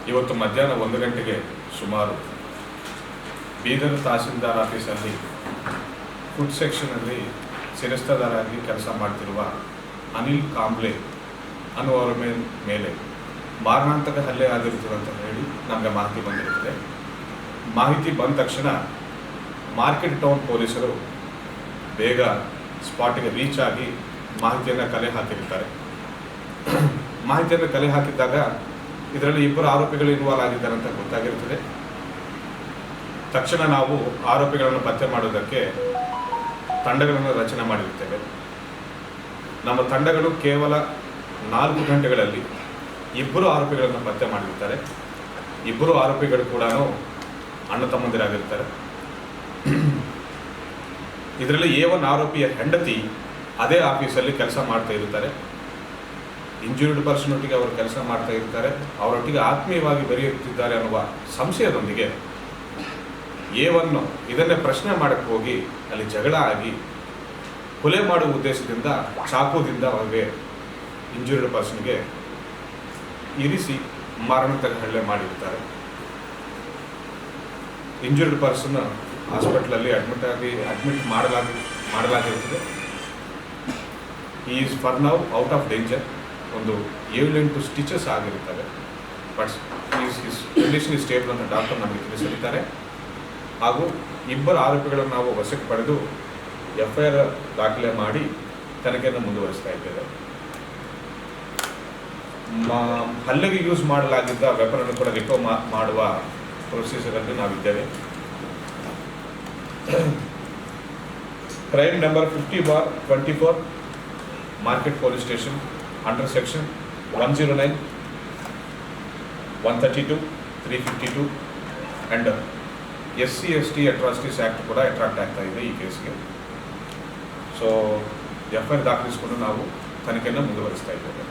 ಇವತ್ತು ಮಧ್ಯಾಹ್ನ 1 ಗಂಟೆಗೆ ಸುಮಾರು ಬೀದರ್ ತಹಸೀಲ್ದಾರ್ ಆಫೀಸಲ್ಲಿ ಫುಡ್ ಸೆಕ್ಷನಲ್ಲಿ ಶಿರಸ್ತದಾರಾಗಿ ಕೆಲಸ ಮಾಡ್ತಿರುವ ಅನಿಲ್ ಕಾಂಬ್ಳೆ ಅನ್ನುವರ ಮೇಲೆ ಮಾರಣಾಂತಕ ಹಲ್ಲೆ ಆಗಿರುತ್ತದೆ ಅಂತ ಹೇಳಿ ನಮಗೆ ಮಾಹಿತಿ ಬಂದಿರುತ್ತದೆ. ಮಾಹಿತಿ ಬಂದ ತಕ್ಷಣ ಮಾರ್ಕೆಟ್ ಟೌನ್ ಪೊಲೀಸರು ಬೇಗ ಸ್ಪಾಟಿಗೆ ರೀಚ್ ಆಗಿ ಮಾಹಿತಿಯನ್ನು ಕಲೆ ಹಾಕಿರ್ತಾರೆ. ಮಾಹಿತಿಯನ್ನು ಕಲೆ ಹಾಕಿದ್ದಾಗ ಇದರಲ್ಲಿ 2 ಆರೋಪಿಗಳು ಇನ್ವಾಲ್ವ್ ಆಗಿದ್ದಾರೆ ಅಂತ ಗೊತ್ತಾಗಿರುತ್ತದೆ. ತಕ್ಷಣ ನಾವು ಆರೋಪಿಗಳನ್ನು ಪತ್ತೆ ಮಾಡೋದಕ್ಕೆ ತಂಡಗಳನ್ನು ರಚನೆ ಮಾಡಿರುತ್ತೇವೆ. ನಮ್ಮ ತಂಡಗಳು ಕೇವಲ 4 ಗಂಟೆಗಳಲ್ಲಿ 2 ಆರೋಪಿಗಳನ್ನು ಪತ್ತೆ ಮಾಡಿರ್ತಾರೆ. 2 ಆರೋಪಿಗಳು ಕೂಡ ಅಣ್ಣ ತಮ್ಮಂದಿರಾಗಿರ್ತಾರೆ. ಇದರಲ್ಲಿ A1 ಆರೋಪಿಯ ಹೆಂಡತಿ ಅದೇ ಆಫೀಸಲ್ಲಿ ಕೆಲಸ ಮಾಡ್ತಾ ಇರ್ತಾರೆ. ಇಂಜೂರ್ಡ್ ಪರ್ಸನ್ ಒಟ್ಟಿಗೆ ಅವರು ಕೆಲಸ ಮಾಡ್ತಾ ಇರ್ತಾರೆ. ಅವರೊಟ್ಟಿಗೆ ಆತ್ಮೀಯವಾಗಿ ಬೆರೆಯುತ್ತಿದ್ದಾರೆ ಅನ್ನುವ ಸಂಶಯದೊಂದಿಗೆ A1 ಇದನ್ನೇ ಪ್ರಶ್ನೆ ಮಾಡಕ್ಕೆ ಹೋಗಿ ಅಲ್ಲಿ ಜಗಳ ಆಗಿ ಕೊಲೆ ಮಾಡುವ ಉದ್ದೇಶದಿಂದ ಚಾಕುದಿಂದ ಅವರಿಗೆ ಇಂಜೂರ್ಡ್ ಪರ್ಸನ್ಗೆ ಇರಿಸಿ ಮಾರಣಾಂತಕ ಹಲ್ಲೆ ಮಾಡಿರ್ತಾರೆ. ಇಂಜೂರ್ಡ್ ಪರ್ಸನ್ ಹಾಸ್ಪಿಟ್ಲಲ್ಲಿ ಅಡ್ಮಿಟ್ ಮಾಡಲಾಗಿರುತ್ತದೆ. Is for now out of danger. ಒಂದು 7-8 ಸ್ಟಿಚಸ್ ಆಗಿರುತ್ತವೆ. But is condition is stable ಅಂತ ಡಾಕ್ಟರ್ ನಮಗೆ ತಿಳಿಸಿದ್ದಾರೆ. ಹಾಗೂ 2 ಆರೋಪಿಗಳನ್ನು ನಾವು ವಶಕ್ಕೆ ಪಡೆದು FIR ದಾಖಲೆ ಮಾಡಿ ತನಿಖೆಯನ್ನು ಮುಂದುವರಿಸ್ತಾ ಇದ್ದೇವೆ. ಹಲ್ಲೆಗೆ ಯೂಸ್ ಮಾಡಲಾಗಿದ್ದ ವೆಪನನ್ನು ಕೂಡ ರಿಕವರ್ ಮಾಡುವ ಪ್ರೊಸೀಜರಲ್ಲಿ ನಾವಿದ್ದೇವೆ. Crime number 50/24 market police station under section 109, 132, 352 and SC/ST atrocities act ಕೂಡ ಅಟ್ರಾಕ್ಟ್ ಆಗ್ತಾ ಇದೆ ಈ ಕೇಸ್ಗೆ. ಸೊ FIR ದಾಖಲಿಸಿಕೊಂಡು ನಾವು ತನಿಖೆಯನ್ನು ಮುಂದುವರಿಸ್ತಾ ಇದ್ದೇವೆ.